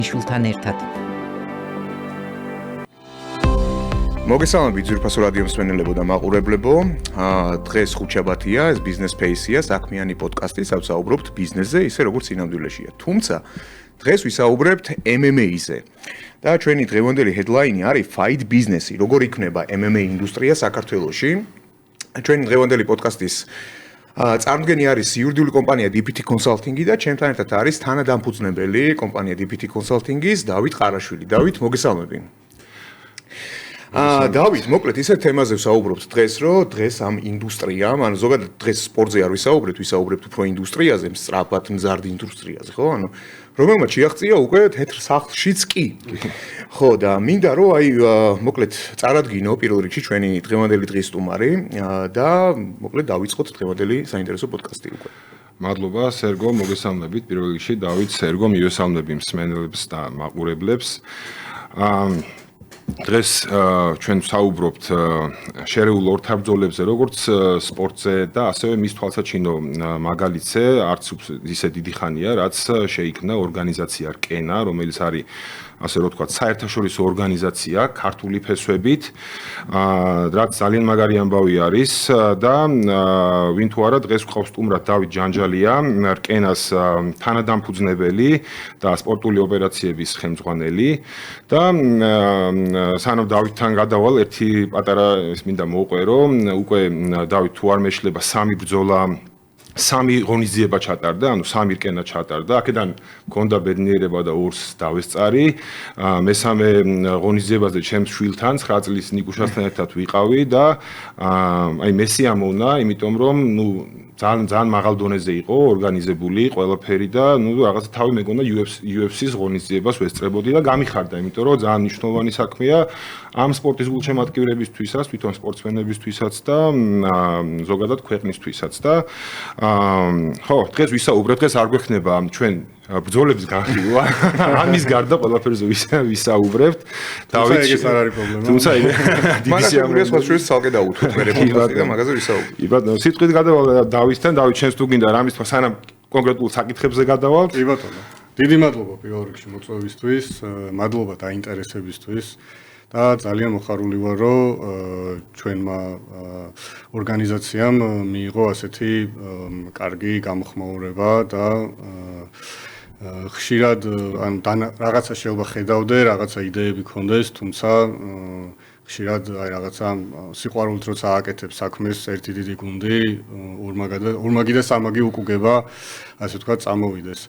ივანიშვილთან ერთად. მოგესალმებით ძვირფასო რადიო მსმენელებო და მაყურებლებო. დღეს ხუთშაბათია, ეს ბიზნეს სპეისია, საქმიანი პოდკასტი, სადაც საუბრობთ ბიზნესზე, ისე როგორც წინამძღოლშია. თუმცა დღეს ვისაუბრებთ MMA-ზე. და ჩვენი დღევანდელი headline-ი არის Fight Business-ი, როგორ იქნება MMA ინდუსტრია საქართველოში. ჩვენი დღევანდელი პოდკასტის წარმომადგენელი არის იურიდიული კომპანია DPT Consulting-ი და ჩემთან ერთად არის თანადამფუძნებელი კომპანია DPT Consulting-ის დავით ყარაშვილი. დავით, მოგესალმები. დავით, მოკლედ ისეთ თემაზე ვსაუბრობთ დღეს, რომ დღეს ამ ინდუსტრიამ, ანუ ზოგადად დღეს სპორტზე არ ვისაუბრებთ უფრო ინდუსტრიაზე, სწრაფად მზარდ ინდუსტრიაზე, ხო? ანუ რომელმაც შეაღწია უკვე თეთრ სახლშიც კი. ხო, და მინდა რომ მოკლედ წარადგინო პირველ რიგში ჩვენი დღევანდელი დღის სტუმარი და მოკლედ დავიწყოთ დღევანდელი საინტერესო პოდკასტი უკვე. მადლობა, სერგო, მოგესალმებით. პირველ რიგში დავით, სერგო, მივესალმები მსმენელებს და მაყურებლებს. დღეს ჩვენ ვსაუბრობთ შერეულ ორთაბრძოლებზე, როგორც სპორტზე და ასევე მის თვალსაჩინო მაგალითზე, არც ისე დიდი ხანია, რაც შეიქმნა ორგანიზაცია რკენა, რომელიც არის ასე რომ ვთქვათ, საერთაშორისო ორგანიზაცია ქართული ფესვებით, რაც ძალიან მაგარი ამბავი არის და ვინ თუ არა დღეს გვყავს სტუმრად დავით ჯანჯალია, რკენას თანადამფუძნებელი და სპორტული ოპერაციების ხელმძღვანელი და სანამ დავითთან გადავალ, ერთი პატარა ეს მინდა მოვყვერო, უკვე დავით თუ არ მეშლება სამი ბრძოლა სამი ღონისძიება ჩატარდა, ანუ სამი რკენა ჩატარდა. აქედან მქონდა ბედნიერება და ორს დავესწარი. მესამე ღონისძიებაზე ჩემს შვილთან 9 წლის ნიკუშასთან ერთად ვიყავი და აი მესი ამოვნა, იმიტომ რომ ძალიან მაღალ დონეზე იყო ორგანიზებული ყველაფერი და რაღაცა თავი მეგონა UFC-ს ღონისძიებას ვესწრებოდი და გამიხარდა, იმიტომ რომ ძალიან მნიშვნელოვანი საქმეა ამ სპორტის გულშემატკივრებისთვისაც, თვითონ სპორტსმენებისთვისაც და ზოგადად ქვეყნისთვისაც და ხო, დღეს ვისაუბრებთ, დღეს არ გვექნება ჩვენ ბრძოლების განხილვა, ამის გარდა ყველაფერზე ვისაუბრებთ. დავით, ეს არ არის პრობლემა. თუმცა დიდი სიამოვნებაა სხვა შორის ცალკე დაუთვით მე პოდკასტი და მაგაზე ვისაუბრებთ. კი ბატონო, სიტყვით გადავალ დავითთან, დავით შენს თუ გინდა რამის თქვა, სანამ კონკრეტულ საკითხებზე გადავალ. კი ბატონო. დიდი მადლობა პირველ რიგში მოწვევისთვის, მადლობა დაინტერესებისთვის. და ძალიან მოხარული ვარ, რომ ჩვენმა ორგანიზაციამ მიიღო ასეთი კარგი გამოხმაურება და ხშირად რაღაცა შეიძლება ხედავდე, რაღაცა იდეები ქონდეს, თუმცა ხშირად რაღაცა სიყვარულით როცა აკეთებ საქმეს, ერთი დიდი გუნდი, ორმაგი და სამაგი უკუგება, ასე ვთქვათ, წამოვიდეს.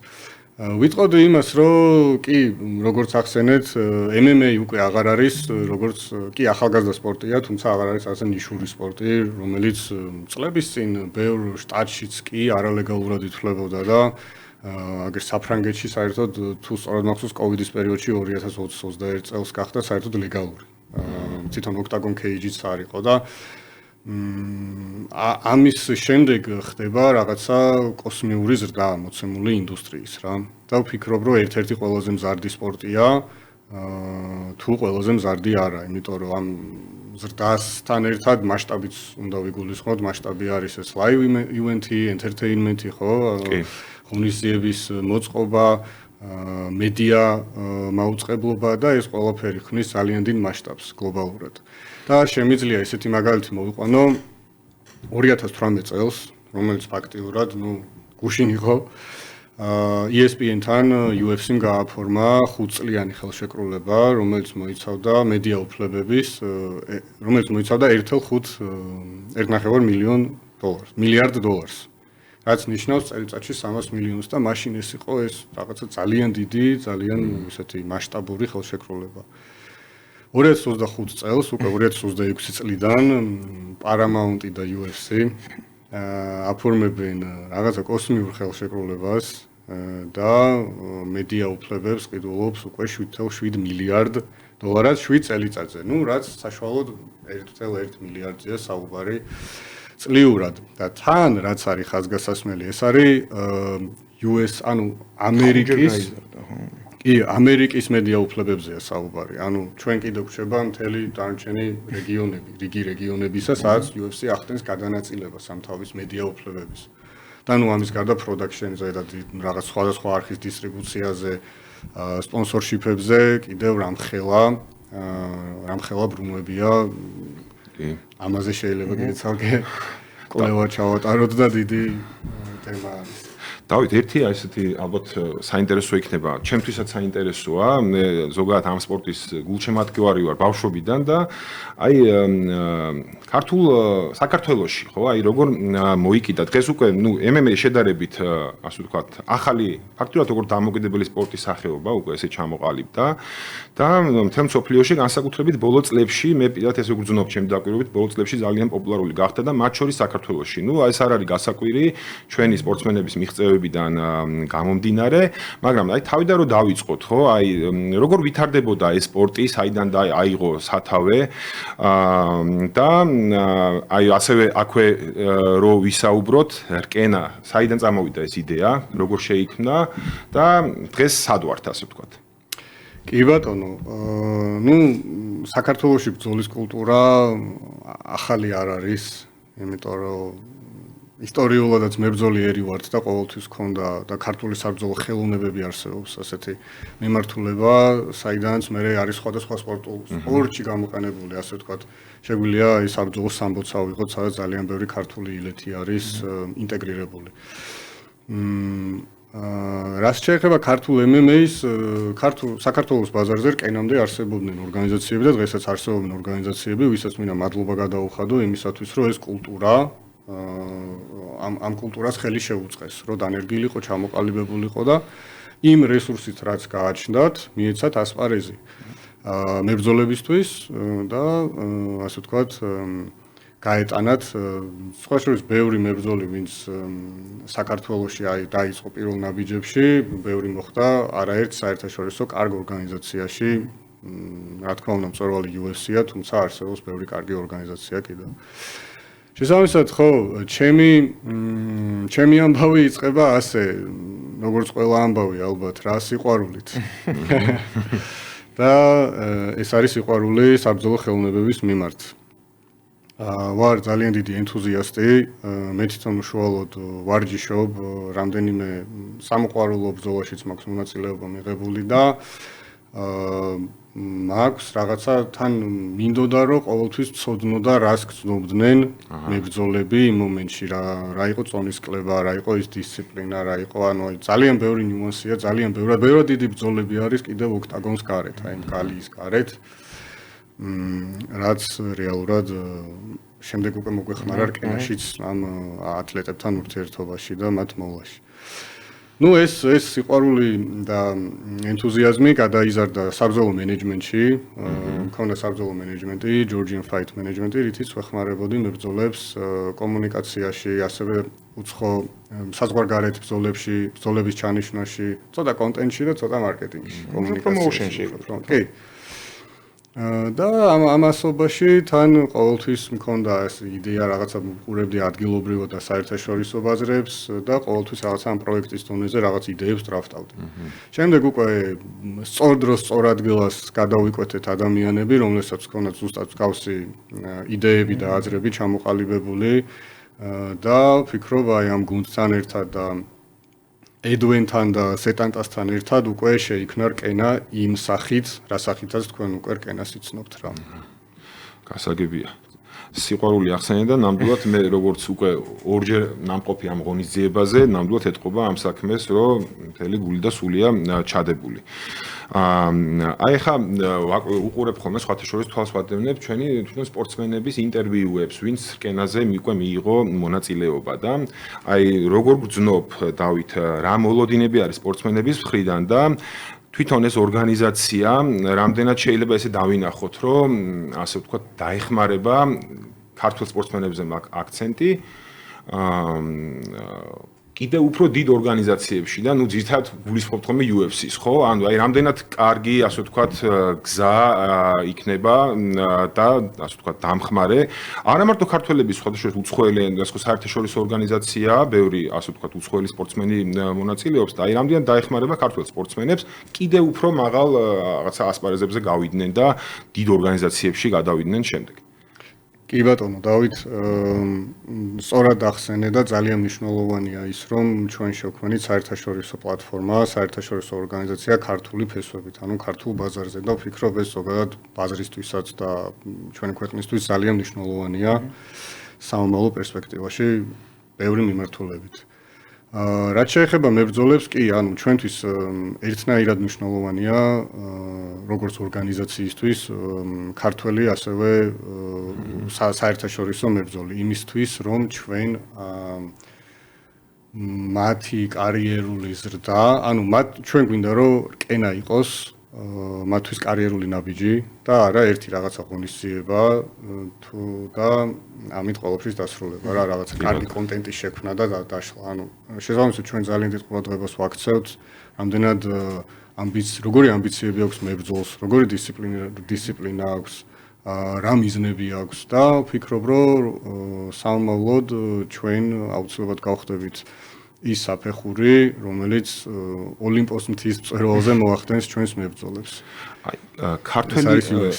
ვიტყოდი იმას, რომ კი, როგორც ახსენეთ, MMA უკვე აღარ არის, როგორც კი ახალგაზრდა სპორტია, თუმცა აღარ არის ასე ნიშური სპორტი, რომელიც წლების წინ ბევრ შტატშიც კი არალეგალურად ითვლებოდა და აგერ საფრანგეთში საერთოდ თუ სწორად მახსოვს კოვიდის პერიოდში 2020-21 წელს გახდა საერთოდ ლეგალური. თვითონ Octagon Cage-იც არ იყო და ამის შემდეგ ხდება რაღაცა კოსმიური ზრდა მოცემული ინდუსტრიის რა. და ვფიქრობ, რომ ერთ-ერთი ყველაზე მზარდი სპორტია, თუ ყველაზე მზარდი არა, იმიტომ რომ ამ ზრდასთან ერთად მასშტაბიც უნდა ვიგულისხმოთ, მასშტაბი არის ეს live event-ი, entertainment-ი, ხო? ღონისძიების მოწყობა, მედია მაუწყებლობა და ეს ყველაფერი ხნის ძალიან დიდ მასშტაბს გლობალურად. და შემიძლია ესეთი მაგალითი მოვიყვანო 2018 წელს, რომელიც ფაქტიურად, გუშინ იყო, ESPN-თან UFC-მ გააფორმა 5 წლიანი ხელშეკრულება, რომელიც მოიცავდა მედია უფლებების, რომელიც მოიცავდა 1.5 მილიარდ დოლარს. რაც ნიშნავს წელიწადში 300 მილიონს და მაშინ ეს იყო ეს რაღაცა ძალიან დიდი, ძალიან ესეთი მასშტაბური ხელშეკრულება. 2025 წელს, უკვე 2026 წლიდან Paramount და UFC აფორმებენ რაღაცა კოსმიურ ხელშეკრულებას და მედია უფლებებს ყიდულობს უკვე 7.7 მილიარდ დოლარად 7 წელიწადზე. რაც საშუალოდ 1.1 მილიარდია საუბარი წლიურად. და თან რაც არის ხაზგასასმელი, ეს არის US, ანუ ამერიკის მედია უფლებებზეა საუბარი. ანუ ჩვენ კიდევ გვხვდება მთელი დანარჩენი რეგიონები, რიგი რეგიონებისა, სადაც UFC ახდენს გადანაწილებას ამ თავის მედია უფლებების. და ამის გარდა production-ზე და რაღაც სხვადასხვა არხის დისტრიბუციაზე სპონსორშიფებზე კიდევ რამხელა ბრუნვებია. კი. ამაზე შეიძლება გეცალკე კვლევა ჩავატაროთ და დიდი თემა არის. დავით, ერთი ესეთი ალბათ საინტერესო იქნება, ჩემთვისაც საინტერესოა, მე ზოგადად ამ სპორტის გულშემატკივარი ვარ ბავშვობიდან და აი საქართველოში, ხო, აი როგორ მოიკიდა დღეს უკვე, MMA შედარებით, ასე ვთქვათ, ახალი, ფაქტურად როგორ დამოუკიდებელი სპორტის სახეობა უკვე ესე ჩამოყალიბდა და მთელ მსოფლიოში განსაკუთრებით ბოლო წლებში, მე პირადად ესე ვგრძნობ ჩემი დაკვირვებით, ბოლო წლებში ძალიან პოპულარული გახდა და მათ შორის საქართველოში. ეს არ არის გასაკვირი ჩვენი სპორტსმენების მიღწევებიდან გამომდინარე, მაგრამ აი თავიდან რომ დავიწყოთ, ხო, აი როგორ ვითარდებოდა ეს სპორტი, საიდან აიღო სათავე და აი ასევე აქვე რო ვისაუბროთ, რკენა, საიდან წამოვიდა ეს იდეა, როგორ შეიქმნა და დღეს სად ვართ, ასე ვთქვათ. კი ბატონო, საქართველოში ბრძოლის კულტურა ახალი არ არის, იმიტომ რომ ისტორიულადაც მებრძოლიერი ვართ და ყოველთვის ქონდა და ქართული საბრძოლო ხელოვნებები არსებობს ასეთი მიმართულება, საიდანაც მე არის სხვადასხვა სპორტში გამოყენებული, ასე ვთქვათ, შეგვიძლია ის საბრძოლო სამბოცა ვიღოთ, სადაც ძალიან ბევრი ქართული ილეთი არის ინტეგრირებული. რაც შეეხება ქართულ MMA-ს, საქართველოს ბაზარზე რკენამდე არსებობდნენ ორგანიზაციები და დღესაც არსებობენ ორგანიზაციები, ვისაც მინდა მადლობა გადაუხადო იმისათვის, რომ ეს კულტურა ამ კულტურას ხელი შეუწყეს, რომ დანერგილიყო, ჩამოყალიბებულიყო და იმ რესურსით, რაც გააჩნდათ, მიეცათ ასპარეზი მებრძოლებისთვის და ასე ვთქვათ, გაეტანათ სხვა შორის ბევრი მებრძოლი, ვინც საქართველოში დაიწყო პირველ ნაბიჯებში, ბევრი მოხდა არაერთ საერთაშორისო კარგ ორგანიზაციაში, რა თქმა უნდა, მწვერვალი UFC-ა, თუმცა არსებობს ბევრი კარგი ორგანიზაცია კიდევ. შესაბამისად, ხო, ჩემი ამბავი იწყება ასე, როგორც ყველა ამბავი ალბათ, რა სიყვარულით. და ეს არის სიყვარული საბრძოლო ხელოვნებების მიმართ. ვარ ძალიან დიდი ენთუზიასტი, მე თვითონ უშუალოდ ვარჯიშობ, რამდენიმე სამოყვარულო ბრძოლაშიც მაქვს მონაწილეობა მიღებული და მაქვს რაღაცა თან მინდოდა რომ ყოველთვის ვცოდნოდა რას გრძნობდნენ მებრძოლები იმ მომენტში რა იყო წონისკლება, რა იყო ის დისციპლინა, რა იყო ანუ ძალიან ბევრი ნიუანსია, ძალიან ბევრად დიდი ბრძოლები არის კიდევ ოქტაგონის გარეთ, აი იმ გალიის გარეთ. რაც რეალურად შემდეგ უკვე მოგვეხმარა რკენაშიც ამ ათლეტებთან ურთიერთობაში და მათ მოვლაში. ეს სიყვარული და ენთუზიაზმი გადაიზარდა საბრძოლო მენეჯმენტში, მქონდა საბრძოლო მენეჯმენტი, Georgian Fight Management-ი, რითიც ვეხმარებოდი მებრძოლებს კომუნიკაციაში, ასევე უცხო საზღვარგარეთ ბრძოლებში, ბრძოლების ჩანიშვნაში, ცოტა კონტენტში და ცოტა მარკეტინგში, პრომოუშენში. კი. და ამ ასობაში თან ყოველთვის მქონდა ეს იდეა რაღაცა ვუყურებდი ადგილობრივად და საერთაშორისო ბაზრებს და ყოველთვის რაღაცა ამ პროექტის დონეზე რაღაც იდეებს დრაფტავდი. შემდეგ უკვე სწორ დროს სწორ ადგილას გადავიკვეთეთ ადამიანები, რომლებსაც ჰქონდათ ზუსტად მსგავსი იდეები და აზრები ჩამოყალიბებული და ვფიქრობ აი ამ გუნდთან ერთად და ედვენთან და სეტანტასთან ერთად უკვე შეიქმნა რკენა იმ სახით, რა სახითაც თქვენ უკვე რკენას იცნობთ რა. გასაგებია. სიყვარული ახსენე და ნამდვილად მე როგორც უკვე ორჯერ ნამყოფი ამ ღონისძიებაზე, ნამდვილად ეთყობა ამ საქმეს, რომ მთელი გული და სულია ჩადებული. აი ხა უყურებ ხოლმე სხვათა შორის თვალს ვადევნებ ჩვენი თვითონ სპორტსმენების ინტერვიუებს, ვინც რკენაზე მიიღო მონაწილეობა და აი როგორ გძნობ დავით, რა მოლოდინები არის სპორტსმენების მხრიდან და თვითონ ეს ორგანიზაცია რამდენად შეიძლება ესე დავინახოთ, რომ ასე ვთქვათ, დაეხმარება ქართულ სპორტსმენებზე აქცენტი კიდევ უფრო დიდ ორგანიზაციებში და ძირითადად გულისხმობთ ხოლმე UFC-ს, ხო? ანუ აი რამდენად კარგი, ასე ვთქვათ, გზა იქნება და ასე ვთქვათ, დამხმარე. არა მარტო ქართველების სხვადასხვა უცხოელი, საერთაშორისო ორგანიზაცია, ბევრი ასე ვთქვათ, უცხოელი სპორტსმენი მონაწილეობს და აი რამდენად დაეხმარება ქართველ სპორტსმენებს კიდევ უფრო მაღალ რაღაცა ასპარეზებზე გავიდნენ და დიდ ორგანიზაციებში გადავიდნენ შემდეგ. კი ბატონო, დავით, სწორად ახსენე და ძალიან მნიშვნელოვანია ის, რომ ჩვენ შევქმნით საერთაშორისო პლატფორმა, საერთაშორისო ორგანიზაცია ქართული ფესვებით, ანუ ქართულ ბაზარზე და ვფიქრობ ეს ზოგადად ბაზრისთვისაც და ჩვენი ქვეყნისთვის ძალიან მნიშვნელოვანია სამომავლო პერსპექტივაში ბევრი მიმართულებით. რაც შეეხება მებრძოლებს, კი, ანუ ჩვენთვის ერთნაირად მნიშვნელოვანია როგორც ორგანიზაციისთვის ქართველი ასევე საერთაშორისო მებრძოლი იმისთვის, რომ ჩვენ მათი კარიერული ზრდა, ანუ ჩვენ გვინდა რომ რკენა იყოს მათთვის კარიერული ნაბიჯი და არა ერთი რაღაცა ღონისძიება თუ და ამით ყოველთვის დასრულება რა რაღაცა კარგი კონტენტის შექმნა და დაშლა. ანუ შესაბამისად ჩვენ ძალიან დიდ ყურადღებას ვაქცევთ რამდენად როგორი ამბიციები აქვს მებრძოლს, როგორი დისციპლინა აქვს, რა მიზნები აქვს და ვფიქრობ რომ სამომავლოდ ჩვენ აუცილებლად გავხდებით ის საფეხური, რომელიც ოლიმპოს მთის მწვერვალზე მოახდენს ჩვენს მებრძოლებს. აი, ქართველი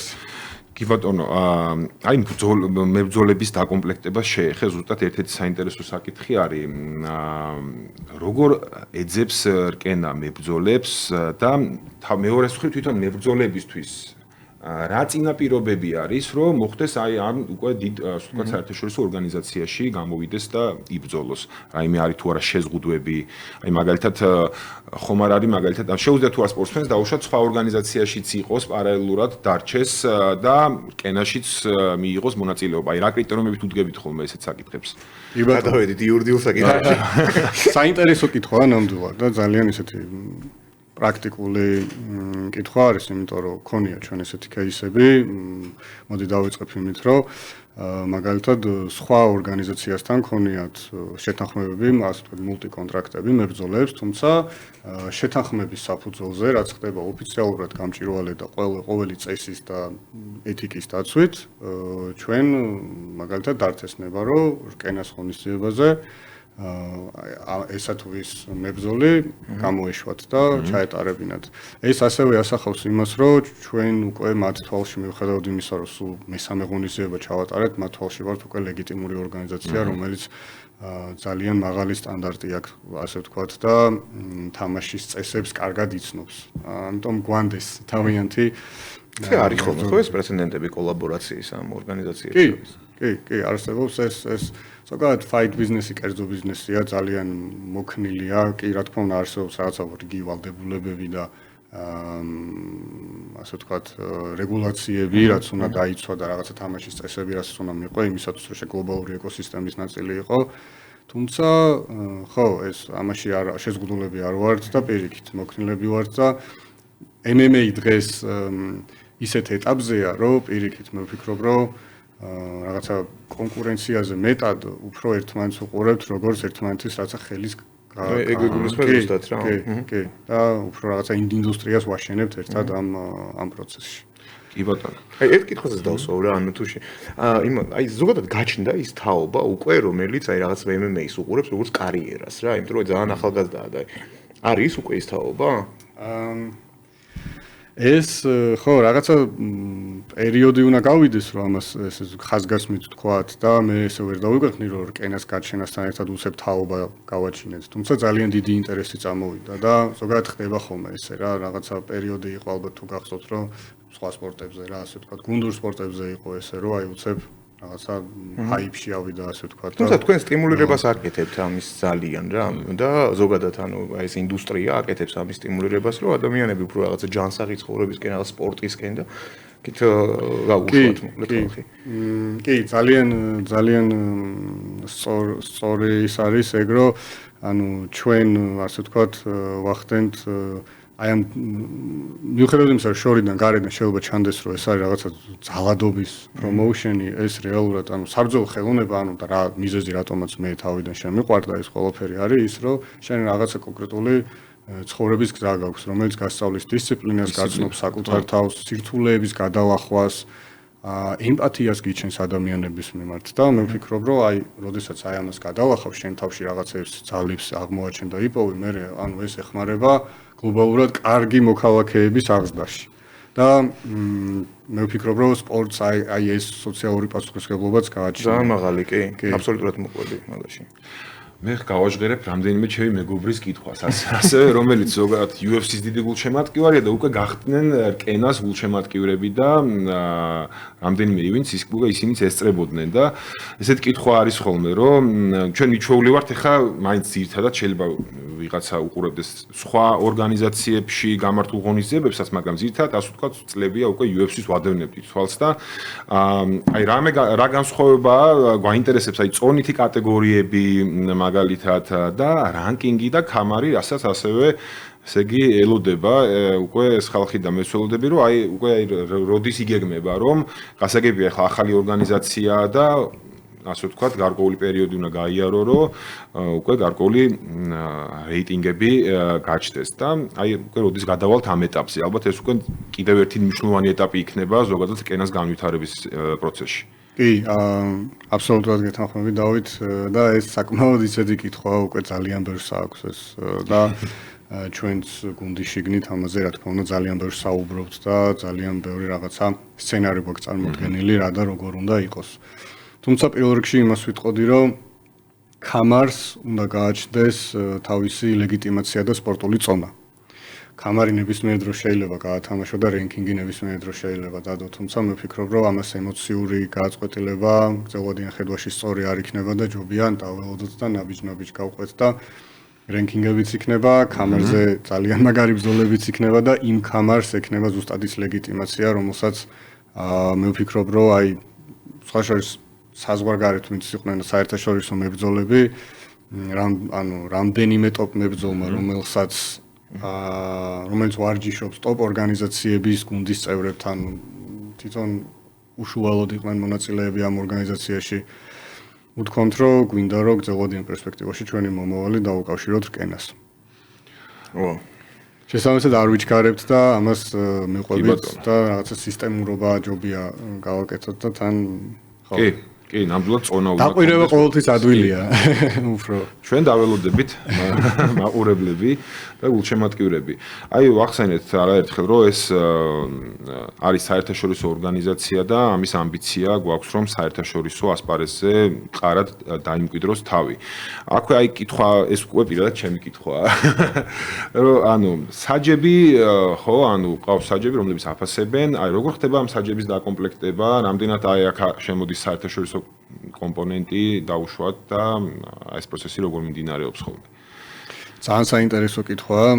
კი ბატონო, აი მებრძოლების დაკომპლექტებას შეეხე ზუსტად ერთ-ერთი საინტერესო საკითხი არის, როგორ ეძებს რკენა მებრძოლებს და მეორე მხრივ თვითონ მებრძოლებისთვის რა წინაპირობები არის, რომ მოხდეს აი ამ უკვე დიდ ასე ვთქვათ საერთაშორისო ორგანიზაციაში გამოვიდეს და იბრძოლოს. რაიმე არის თუ არა შეზღუდვები, აი მაგალითად ხომ არ არის მაგალითად შეუძლია თუ არა სპორტსმენს დაუშვათ სხვა ორგანიზაციაშიც იყოს პარალელურად დარჩეს და რკენაშიც მიიღოს მონაწილეობა. აი რა კრიტერიუმებით უდგებით ხოლმე ესეთ საკითხებს? კი ბატონო, გადავედით იურიდიულ საკითხებში. საინტერესო კითხვაა ნამდვილად და ძალიან ისეთი პრაქტიკული კითხვა არის, იმიტომ რომ ქონია ჩვენ ესეთი кейსები. მოდი დავიწყებ იმით, რომ მაგალითად სხვა ორგანიზაციასთან ქონიათ შეთანხმებები, ასე ვთქვათ, მულტიკონტრაქტები მებრძოლებს, თუმცა შეთანხმების საფუძველზე, რაც ხდება ოფიციალურად გამჭვირვალე და ყოველი წესის და ეთიკის დაცვით, ჩვენ მაგალითად დარწესნება, რომ რკენას ღონისძიებაზე ესა თუ ის მებრძოლი გამოეშვათ და ჩაეტარებინათ. ეს ასევე ასახავს იმას, რომ ჩვენ უკვე მათ თვალში მიუხედავად იმისა, რომ სულ მესამე ღონისძიება ჩავატარეთ, მათ თვალში ვართ უკვე ლეგიტიმური ორგანიზაცია, რომელიც ძალიან მაღალი სტანდარტი აქვს, ასე ვთქვათ და თამაშის წესებს კარგად იცნობს. ამიტომ გვანდეს თავიანთი არის ხოლმე ხო ეს პრეცედენტები კოლაბორაციის ამ ორგანიზაციებში? კი, არსებობს ეს ზოგადად fight business-ი, კერძო ბიზნესია, ძალიან მოქნილია, კი, რა თქმა უნდა, არსებობს რაღაცა რიგი ვალდებულებები და ასე ვთქვათ, რეგულაციები, რაც უნდა დაიცვა და რაღაცა თამაშის წესები, რაც უნდა მიყვე, იმისათვის რომ გლობალური ეკოსისტემის ნაწილი იყო. თუმცა, ხო, ეს ამაში შეზღუდულები არ ვართ და პირიქით მოქნილები ვართ და MMA დღეს ისეთ ეტაპზეა, რომ პირიქით მე ვფიქრობ, რომ რაღაცა კონკურენციაზე მეტად უფრო ერთმანეთს უყურებთ, როგორც ერთმანეთის რაღაცა ხელის ეგრეგულისმეტ ზუსტად რა. კი, და უფრო რაღაცა ინდუსტრიას ვაშენებთ ერთად ამ პროცესში. კი ბატონო. აი ერთ კითხვაზეც დავსვავ რა, ანუ თუ აი ზოგადად გაჩნდა ის თაობა უკვე, რომელიც აი რაღაც MMA-ს უყურებს როგორც კარიერას რა, იმიტომ რომ ძალიან ახალგაზრდაა და არის უკვე ის თაობა? ეს ხო რაღაცა პერიოდი უნდა გავიდეს რომ ამას ეს ხაზგასმით თქვათ და მე ესე ვერ დავიგვეხნი რომ რკენას გაჩენასთან ერთად უცებ თაობა გავაჩინეთ. თუმცა ძალიან დიდი ინტერესი წამოვიდა და ზოგადად ხდება ხოლმე ესე რა რაღაცა პერიოდი იყო ალბათ თუ გახსოვთ რომ სხვა სპორტებზე რა ასე ვთქვათ გუნდურ სპორტებზე იყო ესე რომ აი უცებ რაღაცა ჰაიპში ავიდა ასე ვთქვათ. თუმცა თქვენ სტიმულირებას აკეთებთ ამის ძალიან რა და ზოგადად ანუ აი ეს ინდუსტრია აკეთებს ამის სტიმულირებას რომ ადამიანები უფრო რაღაცა ჯანსაღი ცხოვრებისკენ, რაღაც სპორტისკენ და კით გავუშვათ მოკლედ ხალხი. კი, ძალიან სწორი ის არის ეგ რომ ანუ ჩვენ ასე ვთქვათ ვახდენთ აი ამ მიუხედავად იმისა, რომ შორიდან გარედან შეიძლება ჩანდეს, რომ ეს არის რაღაცა ძალადობის პრომოუშენი, ეს რეალურად ანუ საბრძოლო ხელოვნება, ანუ და რა მიზეზი რატომაც მე თავიდან შემიყვარდა ეს ყველაფერი არის ის, რომ შენ რაღაცა კონკრეტული ცხოვრების გზა გაქვს, რომელიც გასწავლის დისციპლინას, გაცნობს საკუთარ თავს, სირთულეების გადალახვას, ემპათიას გიჩენს ადამიანების მიმართ და მე ვფიქრობ, რომ აი, როდესაც აი ამას გადალახავ შენ თავში რაღაცებს ძალებს აღმოაჩენ და იპოვე, მე ანუ ეს ეხმარება გლობალურად კარგი მოქალაქეების აღზრდაში. და მე ვფიქრობ, რომ სპორტს აი ეს სოციალური პასუხისმგებლობაც გააჩნია. ძალიან მაღალი, კი, აბსოლუტურად მოყვები მაგაში. მე გავაჟღერებ რამდენიმე ჩემი მეგობრის კითხვას, ასევე რომელიც ზოგადად UFC-ს დიდი გულშემატკივარია და უკვე გახდნენ რკენას გულშემატკივრები და რამდენიმე ივენთს ისინიც ესწრებოდნენ და ესეთი კითხვა არის ხოლმე, რომ ჩვენ მიჩვეული ვართ ახლა მაინც ძირითადად შეიძლება ვიღაცა უყურებდეს სხვა ორგანიზაციებში გამართულ ღონისძიებებსაც, მაგრამ ძირითადად ასე ვთქვათ, წლებია უკვე UFC-ს ვადევნებდით თვალს და აი რა განსხვავებაა გვაინტერესებს აი წონითი კატეგორიები მაგალითად და რანკინგი და კამარი, რასაც ასევე ესე იგი ელოდება უკვე ეს ხალხი და მე ვცდილობდები რომ აი უკვე როდის იგეგმება რომ გასაგებია ახლა ახალი ორგანიზაციაა და ასე ვთქვათ გარკვეული პერიოდი უნდა გაიარო რომ უკვე გარკვეული რეიტინგები გაჩნდეს და აი უკვე როდის გადავალთ ამ ეტაპზე ალბათ ეს უკვე კიდევ ერთი მნიშვნელოვანი ეტაპი იქნება ზოგადად კენას განვითარების პროცესში. კი, აბსოლუტურად გეთანხმები დავით და ეს საკმაოდ ისეთი კითხვა უკვე ძალიან ბევრს აქვს ეს და ჩვენც გუნდის შიგნით ამაზე რა თქმა უნდა ძალიან ბევრს საუბრობთ და ძალიან ბევრი რაღაცა სცენარი გვაქვს წარმოდგენილი რა და როგორ უნდა იყოს. თუმცა პირველ რიგში იმას ვიტყოდი რომ კამარს უნდა გააჩნდეს თავისი ლეგიტიმაცია და სპორტული წონა. კამარი ნებისმიერ დროს შეიძლება გაათამაშო და რენკინგი ნებისმიერ დროს შეიძლება დადო, თუმცა მე ვფიქრობ, რომ ამას ემოციური გააწყვეტილება გრძელვადიან ხედვაში სწორი არ იქნება და ჯობია დაველოდოთ და ნაბიჯ-ნაბიჯ გავყვეთ და რენკინგებიც იქნება, კამერზე ძალიან მაგარი ბრძოლებიც იქნება და იმ კამარს ექნება ზუსტად ის ლეგიტიმაცია, რომელსაც მე ვფიქრობ, რომ აი სხვა შორის საზღვარგარეთ ვინც იყვნენ საერთაშორისო მებრძოლები, ანუ რამდენიმე ტოპ მებრძოლმა, რომელიც ვარჯიშობს ტოპ ორგანიზაციების გუნდის წევრებთან, თვითონ უშუალოდ იყვნენ მონაწილეები ამ ორგანიზაციაში. ვთქვამთ, რომ გვინდა რომ გრძელვადიან პერსპექტივაში ჩვენი მომავალი დაუკავშიროთ რკენას. შესაბამისად არ ვიჩქარებთ და ამას მიყვებით და რაღაცა სისტემურობა ჯობია გავაკეთოთ და თან კი, ნამდვილად წონა უნდა. დაყვირება ყოველთვის ადვილია. უფრო. ჩვენ დაველოდებით მაყურებლები და გულშემატკივრები. აი ვახსენეთ არაერთხელ რომ ეს არის საერთაშორისო ორგანიზაცია და ამის ამბიცია გვაქვს რომ საერთაშორისო ასპარეზზე მყარად დაიმკვიდროს თავი. აქვე აი კითხვა ეს უკვე პირადად ჩემი კითხვაა. რომ ანუ საჯები ხო, ანუ ყავს საჯები რომლებიც აფასებენ, აი როგორ ხდება ამ საჯების დაკომპლექტება, რამდენად აი აქ შემოდის საერთაშორისო კომპონენტი დაუშვათ და ეს პროცესი როგორ მიმდინარეობს ხოლმე. ძალიან საინტერესო კითხვაა.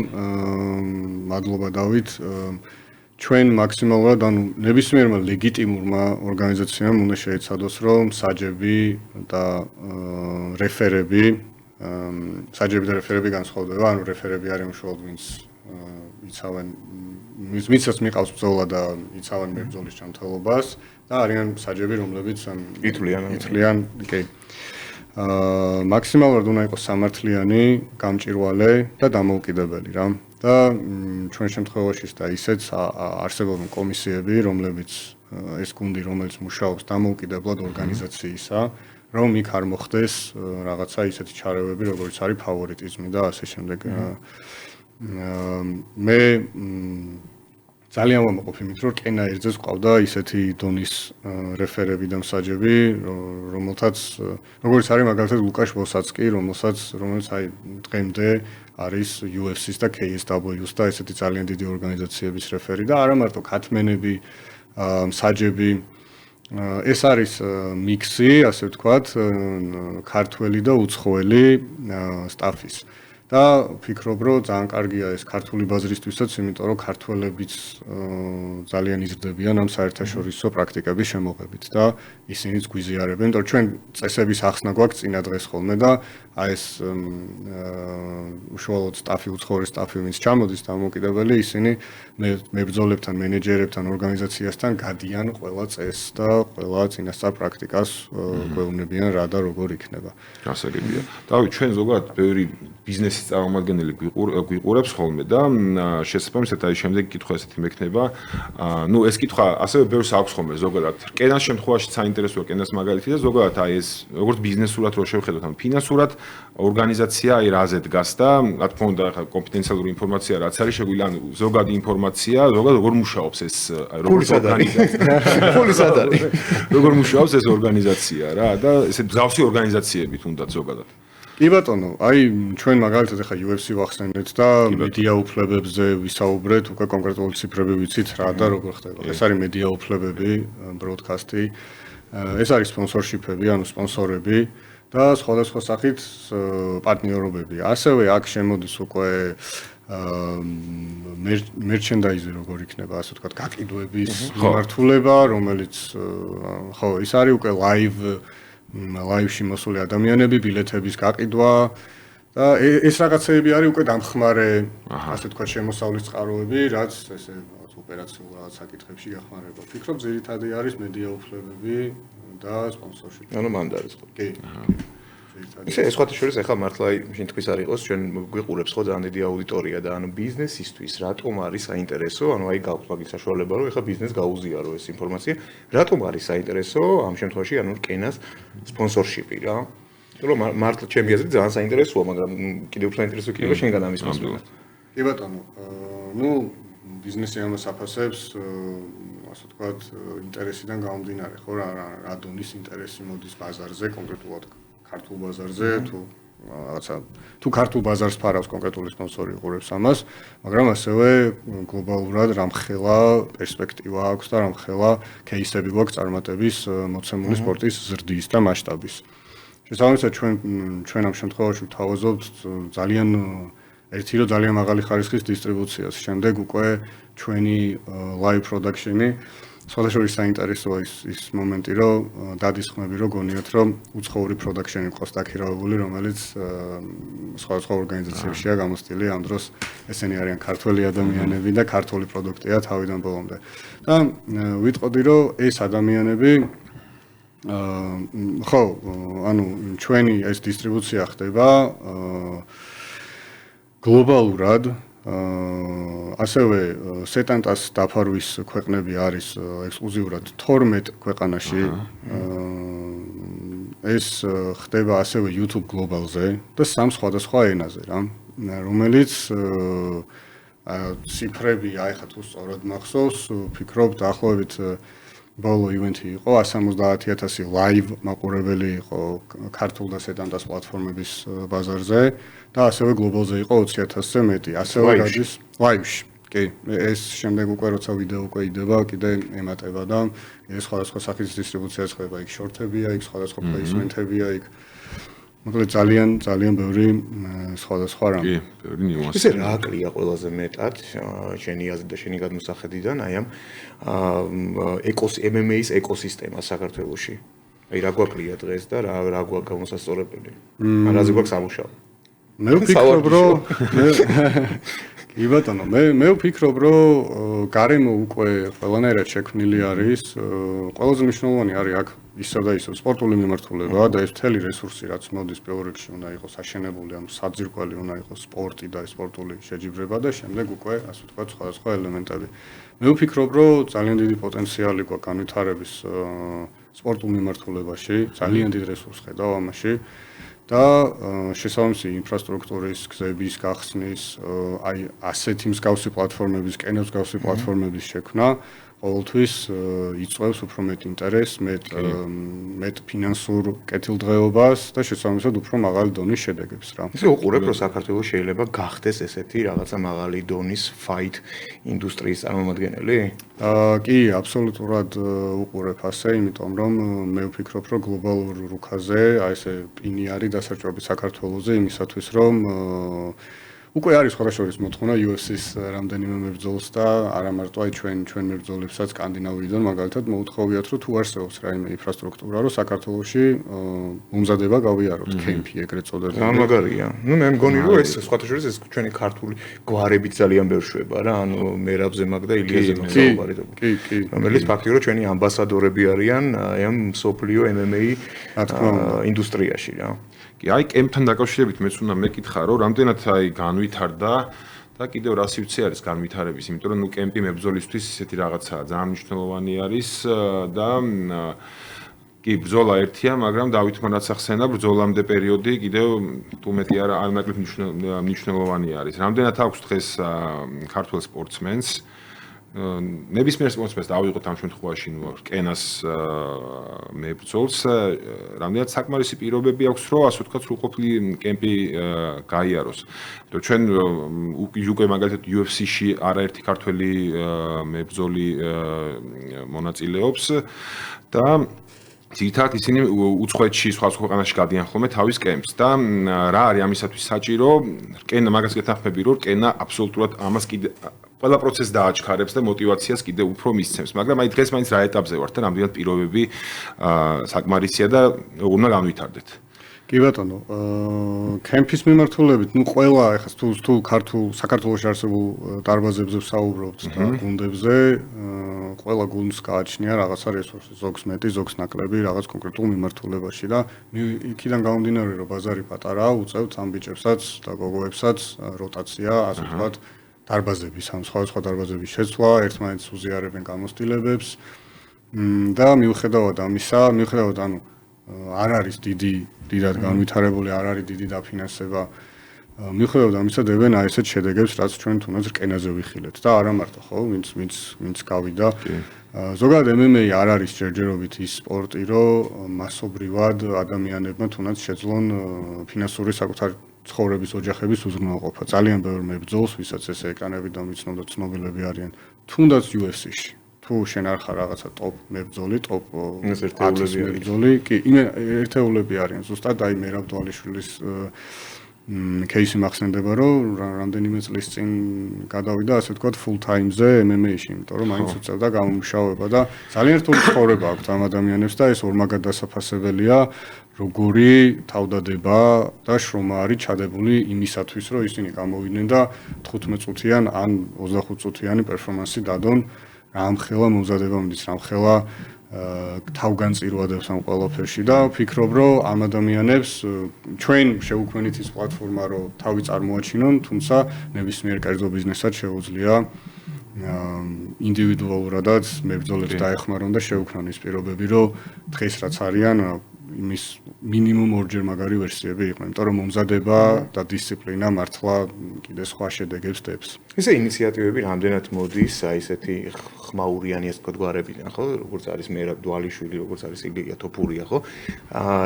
მადლობა დავით. ჩვენ მაქსიმალურად ანუ ნებისმიერმა ლეგიტიმურმა ორგანიზაციამ უნდა შეეცადოს რომ საჯები და რეფერები განსხვავდება, ანუ რეფერები არიან უშუალოდ ვინც იცავენ ვინცაც მიყავს ბრძოლა და იცავენ მებრძოლის ჯანმრთელობას და არიან საჯები რომლებიც ითვლიან კი მაქსიმალურად უნდა იყოს სამართლიანი, გამჭირვალე და დამოუკიდებელი რა. და ჩვენ შემთხვევაშიც და ისეც არსებობენ კომისიები, რომლებიც ეს გუნდი, რომელიც მუშაობს დამოუკიდებლად ორგანიზაციისა, რომ იქ არ მოხდეს რაღაცა ისეთი ჩარევები, როგორც არის ფავორიტიზმი და ასე შემდეგ. მე ძალიან ვამაყობ იმით, რომ კენა ერთზეც ყავდა ისეთი დონის რეფერები და მსაჯები, რომელთაც როგორც არის მაგალითად ლუკაშ ვოსაცკი, რომელიც აი დღემდე არის UFC-ს და KSW-ს და ესეთი ძალიან დიდი ორგანიზაციების რეფერი და არა მარტო ქათმენები, მსაჯები. ეს არის მიქსი, ასე ვთქვათ, ქართველი და უცხოელი სტაფის. და ვფიქრობ, რომ ძალიან კარგია ეს ქართული ბაზრისთვისაც, იმიტომ რომ ქართველებიც ძალიან იზრდებიან ამ საერთაშორისო პრაქტიკების შემოღებით და ისინიც გვიზიარებენ, იმიტომ რომ ჩვენ წესების ახსნა გვაქვს წინა დღეს ხოლმე და აი ეს უშუალოდ სტაფი, უცხოური სტაფი ვინც ჩამოდის დამოუკიდებელი, ისინი მებრძოლებთან, მენეჯერებთან, ორგანიზაციასთან გადიან ყველა წესს და ყველა წინასწარ პრაქტიკას გვეუბნებიან რა და როგორ იქნება. გასაგებია. დავით, ჩვენ ზოგადად ბევრი ბიზნესის ბიზნესის წარმომადგენელი გვიყურებს ხოლმე და შესაბამისად აი შემდეგი კითხვა ესეთი მექნება. ნუ ეს კითხვა ასევე ბევრს აქვს ხოლმე ზოგადად. კენას შემთხვევაში საინტერესოა კენას მაგალითი და ზოგადად აი ეს როგორც ბიზნესურად რო შევხედოთ, ან ფინანსურად ორგანიზაცია აი რაზე დგას და რა თქმა უნდა ახლა კონფიდენციალური ინფორმაცია რაც არის შეგვიძლია ზოგადი ინფორმაცია, ზოგადად როგორ მუშაობს ეს როგორც ორგანიზაცია. ფული სად არის? როგორ მუშაობს ეს ორგანიზაცია რა და ესე მსგავსი ორგანიზაციები თუნდაც ზოგადად. კი ბატონო, აი ჩვენ მაგალითად ახლა UFC ვახსენეთ და მედია უფლებებზე ვისაუბრეთ, უკვე კონკრეტული ციფრები ვიცით რა და როგორ ხდება. ეს არის მედია უფლებები, ბროდკასტი, ეს არის სპონსორშიფები, ანუ სპონსორები და სხვადასხვა სახით პარტნიორობები. ასევე აქ შემოდის უკვე merchandise როგორ იქნება, ასე ვთქვათ, გაყიდვების მიმართულება, რომელიც ხო, ის არის უკვე live-ში მოსული ადამიანები, ბილეთების გაყიდვა და ეს რაღაცეები არის უკვე დამხმარე, ასე ვთქვათ, შემოსავლის წყაროები, რაც ესე ოპერაციულ რაღაც საკითხებში გახმარება. ვფიქრობ, ძირითადი არის მედია უფლებები და სპონსორშიპი. ანუ მანდარის ხო? კი. ისე სხვათა შორის ახლა მართლა შენ თქვის არ იყოს, ჩვენ გვიყურებს ხო ძალიან დიდი აუდიტორია და ანუ ბიზნესისთვის რატომ არის საინტერესო, ანუ აი გაქვს მაგის საშუალება, რომ ახლა ბიზნეს გაუზიარო ეს ინფორმაცია, რატომ არის საინტერესო ამ შემთხვევაში ანუ კენას სპონსორშიპი რა? რომ მართლა ჩემი აზრით ძალიან საინტერესოა, მაგრამ კიდევ უფრო საინტერესო იქნება შენგან ამის მოსვლა. კი ბატონო, ნუ ბიზნესი ამას აფასებს, ასე ვთქვათ, ინტერესიდან გამომდინარე, ხო რა დონის ინტერესი მოდის ბაზარზე კონკრეტულად ქართულ ბაზარზე თუ რაღაცა თუ ქართულ ბაზარს ფარავს კონკრეტული სპონსორი უყურებს ამას, მაგრამ ასევე გლობალურად რამხელა პერსპექტივა აქვს და რამხელა кейსები გვაქვს წარმატების მოცემული სპორტის ზრდის და მასშტაბის. შესაბამისად ჩვენ ამ შემთხვევაში ვთავაზობთ ძალიან ძალიან მაღალი ხარისხის დისტრიბუციას. შემდეგ უკვე ჩვენი live production-ი სხვადასხვა საინტერესოა ის მომენტი, რომ დადისხმები რო გონიათ, რომ უცხოური production-ი ყავს დაქირავებული, რომელიც სხვადასხვა ორგანიზაციებშია გამოსტილი, ამ დროს ესენი არიან ქართველი ადამიანები და ქართული პროდუქტია თავიდან ბოლომდე. და ვიტყოდი, რომ ეს ადამიანები ხო, ანუ ჩვენი ეს დისტრიბუცია ხდება გლობალურად ასევე სეტანტას დაფარვის ქვეყნები არის ექსკლუზიურად 12 ქვეყანაში. ეს ხდება ასევე YouTube Global-ზე და 3 სხვადასხვა ენაზე რა, რომელიც ციფრები აი ხა თუ სწორად მახსოვს, ვფიქრობ დაახლოებით ბოლო ივენთი იყო 170,000 live მაყურებელი იყო ქართულ და სეტანტას პლატფორმების ბაზარზე და ასევე გლობალზე იყო 20,000-ზე მეტი. ასევე გადის live-ში. კი, ეს შემდეგ უკვე როცა ვიდეო უკვე იდება, კიდე ემატება და ეს სხვადასხვა სახის დისტრიბუციაც ხდება, იქ შორტებია, იქ სხვადასხვა პლეისმენტებია, იქ მოკლედ ძალიან ბევრი სხვადასხვა რამ. კი, ბევრი ნიუანსი. ისე რა აკლია ყველაზე მეტად შენი აზრით და შენი გადმოსახედიდან აი ამ MMA-ის ეკოსისტემა საქართველოში. აი რა გვაკლია დღეს და რა გვაქვს გამოსასწორებელი? რაზე გვაქვს ამუშავე? მე ვფიქრობ, რომ კი ბატონო, მე ვფიქრობ, რომ გარემო უკვე ყველანაირად შექმნილი არის. ყველაზე მნიშვნელოვანი არის აქ ისო და ისო სპორტული მიმართულება და ეს მთელი რესურსი, რაც მოდის პირველ რიგში უნდა იყოს აშენებული, ამ საძირკველი უნდა იყოს სპორტი და სპორტული შეჯიბრება და შემდეგ უკვე, ასე ვთქვათ, სხვადასხვა ელემენტები. მე ვფიქრობ, რომ ძალიან დიდი პოტენციალი გვაქვს განვითარების სპორტულ მიმართულებაში, ძალიან დიდ რესურსს ხედავ ამაში. და შესაბამისი ინფრასტრუქტურის გზების გახსნის, აი ასეთი მსგავსი პლატფორმების, კენოს მსგავსი პლატფორმების შექმნა ყოველთვის იწვევს უფრო მეტ ინტერესს, მეტ ფინანსურ კეთილდღეობას და შესაბამისად უფრო მაღალი დონის შედეგებს რა. ისე უყურებ, რომ საქართველოს შეიძლება გახდეს ესეთი რაღაცა მაღალი დონის fight ინდუსტრიის წარმომადგენელი? კი, აბსოლუტურად უყურებ ასე, იმიტომ რომ მე ვფიქრობ, რომ გლობალურ რუკაზე აი ესე პინი არის დასაჭრელი საქართველოზე იმისათვის, რომ უკვე არის სხვადასხვა მოთხოვნა UFC-ს რამდენიმე მებრძოლს და არა მარტო აი ჩვენ მებრძოლებსაც სკანდინავიიდან მაგალითად მოუთხოვიათ, რომ თუ არსებობს რაიმე ინფრასტრუქტურა, რომ საქართველოში მომზადება გავიაროთ კემპი ეგრეთ წოდებული. გამაგარია. ნუ მე მგონი რომ ეს სხვათა შორის ეს ჩვენი ქართული გვარებით ძალიან ბევრ შვება რა, ანუ მერაბზე მაგ და ილიაზე მოგზაურობარი. კი. რომელიც ფაქტიურად ჩვენი ამბასადორები არიან აი ამ სოფლიო MMA ინდუსტრიაში რა. კი, აი კემპთან დაკავშირებით მეც უნდა მეკითხა, რომ რამდენად აი განვითარდა და კიდევ რა სივრცე არის განვითარების, იმიტომ რომ ნუ კემპი მებრძოლისთვის ისეთი რაღაცაა, ძალიან მნიშვნელოვანი არის და კი, ბრძოლა ერთია, მაგრამ დავითმა რაც ახსენა, ბრძოლამდე პერიოდი კიდევ თუ მეტი არ ნაკლებ მნიშვნელოვანი არის. რამდენად აქვს დღეს ქართველ სპორტსმენს ნებისმიერ სპორტსმენს დავიღოთ ამ შემთხვევაში ნუ რკენას მებრძოლს, რამდენად საკმარისი პირობები აქვს, რომ ასე ვთქვათ, სრულყოფილი კემპი გაიაროს. ჩვენ უკვე მაგალითად UFC-ში არაერთი ქართველი მებრძოლი მონაწილეობს და ძირითადად ისინი უცხოეთში, სხვა ქვეყანაში გადიან ხოლმე თავის კემპს და რა არის ამისათვის საჭირო? რკენა მაგას გეთანხმები, რომ რკენა აბსოლუტურად ამას კიდე ყველა პროცესს დააჩქარებს და мотиваციას კიდე უფრო მისცემს, მაგრამ აი დღეს მაინც რა ეტაპზე ვართ და რამდენად პირობები საკმარისია და როგორ უნდა განვითარდეთ? კი ბატონო, კემპის მიმართულებით, ნუ ყველა ეხლა თუ საქართველოში არსებულ დარბაზებზე ვსაუბრობთ და გუნდებზე, ყველა გუნდს გააჩნია რაღაცა რესურსი, ზოგს მეტი, ზოგს ნაკლები, რაღაც კონკრეტულ მიმართულებაში და იქიდან გამომდინარე, რომ ბაზარი პატარაა, უწევთ ამ ბიჭებსაც და გოგოებსაც როტაცია, ასე ვთქვათ, დარბაზების, ამ სხვადასხვა დარბაზების შეცვლა, ერთმანეთს უზიარებენ გამოცდილებებს და მიუხედავად ამისა, ანუ არ არის დიდად განვითარებული, არ არის დიდი დაფინანსება. მიუხედავად ამისა, დებენ აი ესეთ შედეგებს, რაც ჩვენ თუნდაც რკენაზე ვიხილეთ და არა მარტო ხო, ვინც გავიდა. ზოგადად MMA არ არის ჯერჯერობით ის სპორტი, რომ მასობრივად ადამიანებმა თუნდაც შეძლონ ფინანსური საკუთარი ცხოვრების ოჯახების უზრუნველყოფა. ძალიან ბევრ მებრძოლს, ვისაც ეს ეკრანები დამიცნობ და ცნობილები არიან, თუნდაც UFC-ში. თუ შენ არ ხარ რაღაცა ტოპ მებრძოლი, ტოპ მებრძოლი, კი, ერთეულები არიან. ზუსტად აი მერაბ დვალიშვილის кейსი მახსენდება, რომ რამდენიმე წლის წინ გადავიდა, ასე ვთქვათ, full time-ზე MMA-ში, იმიტომ რომ მაინც უწევდა გამომუშავება და ძალიან რთული ცხოვრება აქვს ამ ადამიანებს და ეს ორმაგად დასაფასებელია, როგორი თავდადება და შრომა არის ჩადებული იმისათვის, რომ ისინი გამოვიდნენ და 15 წუთიან ან 25 წუთიანი პერფორმანსი დადონ. რამხელა მომზადება მიდის, რამხელა თავგანწირვადებს ამ ყველაფერში და ვფიქრობ, რომ ამ ადამიანებს ჩვენ შევუქმნით ის პლატფორმა, რომ თავი წარმოაჩინონ, თუმცა ნებისმიერ კერძო ბიზნესად შეუძლია ინდივიდუალურადაც მებრძოლებს დაეხმარონ და შეუქმნან ის პირობები, რომ დღეს რაც არიან იმის მინიმუმ ორჯერ მაგარი ვერსიები იყვნენ, იმიტომ რომ მომზადება და დისციპლინა მართლა კიდე სხვა შედეგებს დებს. ესე ინიციატივები რამდენად მოდის, აი ესეთი ხმაურიანი ასე ვთქვათ გვარებიდან, ხო, როგორც არის მერაბ დვალიშვილი, როგორც არის ილია თოფურია, ხო?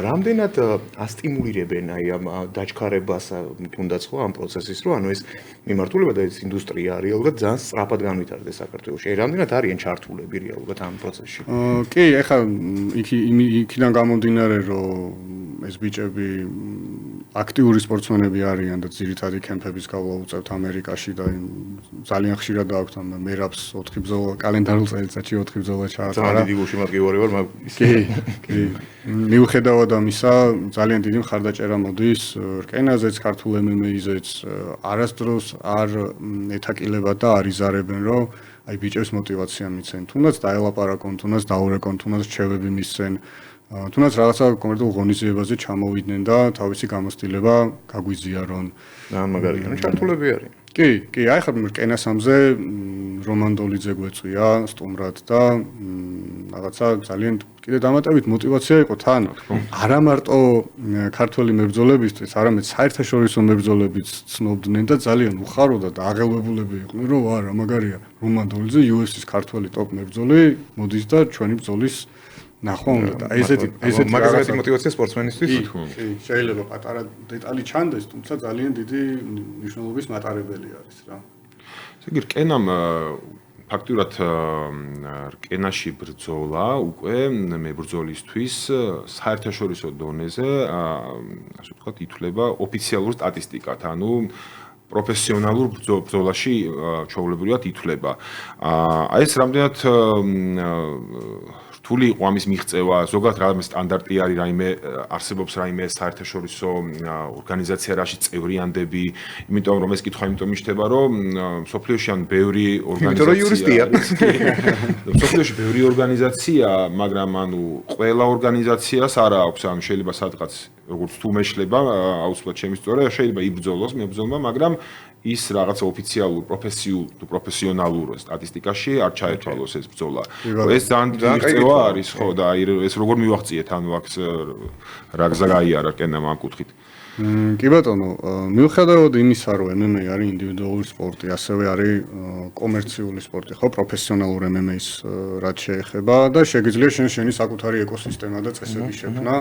რამდენად ასტიმულირებენ აი ამ დაჩქარებას თუნდაც ხო ამ პროცესის, რომ ანუ ეს მიმართულება და ეს ინდუსტრია რეალურად ძალიან სწრაფად განვითარდეს საქართველოში. აი რამდენად არიან ჩართულები რეალურად ამ პროცესში? კი, ეხლა იქიდან გამომდინარე, რომ ეს ბიჭები აქტიური სპორტსმენები არიან და ძირითადი კემპების გავლა უწევთ ამერიკაში და ძალიან ხშირად აქვს ამ მერაბს 4 ბრძოლა კალენდარულ წელიწადში 4 ბრძოლა ჩაატარა. ძალიან დიდი გულშემატკივარი ვარ, კი. მიუხედავად ამისა, ძალიან დიდი მხარდაჭერა მოდის რკენაზეც, ქართულ MMA-ზეც, არასდროს არ ეთაკილებად და არ იზარებენ, რომ აი ბიჭებს мотиваცია მიცენ. თუნდაც დაელაპარაკონ, თუნდაც დაურეკონ, თუნდაც რჩევები მისცენ. თუნდაც რაღაცა კონკრეტულ ღონისძიებაზე ჩამოვიდნენ და თავისი გამოცდილება გაგვიზიარონ. ძალიან მაგარია, ჩართულები არიან. კი, აი ხარ რკენასამზე რომან დოლიძე გვეწვია სტუმრად და რაღაცა ძალიან კიდე დამატებით мотиваცია იყო თან. არა მარტო ქართველი მებრძოლებისთვის, არამედ საერთაშორისო მებრძოლებიც ცნობდნენ და ძალიან უხაროდა და აღელვებულები იყვნენ, რომ რა მაგარია რომან დოლიძე UFC-ს ქართველი ტოპ მებრძოლი მოდის და ჩვენი ბრძოლის ნახვა უნდა და ესეთი მაგაზეთი мотиваცია სპორტსმენისთვის შეიძლება პატარა დეტალი ჩანდეს, თუმცა ძალიან დიდი მნიშვნელობის მატარებელი არის რა. ესე იგი რკენამ ფაქტურად რკენაში ბრძოლა უკვე მებრძოლისთვის საერთაშორისო დონეზე ასე ვთქვათ ითვლება ოფიციალურ სტატისტიკად, ანუ პროფესიონალურ ბრძოლაში ჩვეულებრივად ითვლება. აი ეს რამდენად რთული იყო ამის მიღწევა, ზოგადად რამე სტანდარტი არის, რაიმე არსებობს რაიმე საერთაშორისო ორგანიზაცია, რაში წევრიანდები, იმიტომ რომ ეს კითხვა იმიტომ მიშთება, რომ სოფლიოში ან ბევრი ორგანიზაცია. სოფლიოში ბევრი ორგანიზაცია, მაგრამ ანუ ყველა ორგანიზაციას არა აქვს, ანუ შეიძლება სადღაც როგორც თუ მეშლება აუცილებლად შემისწორა, შეიძლება იბრძოლოს მებრძოლმა, მაგრამ ის რაღაცა ოფიციალურ, პროფესიონალურ სტატისტიკაში არ ჩაეთვალოს ეს ბრძოლა. ეს ძალიან დიდი წევა არის, ხო, და აი ეს როგორ მივახციეთ, ანუ აქ რა გზა გაიარა კენამ ამ კუთხით. კი ბატონო, მიუხედავად იმისა, რომ MMA არის ინდივიდუალური სპორტი, ასევე არის კომერციული სპორტი, ხო, პროფესიონალურ MMA-ს რაც შეეხება და შეგიძლია შენი საკუთარი ეკოსისტემა და წესები შექმნა.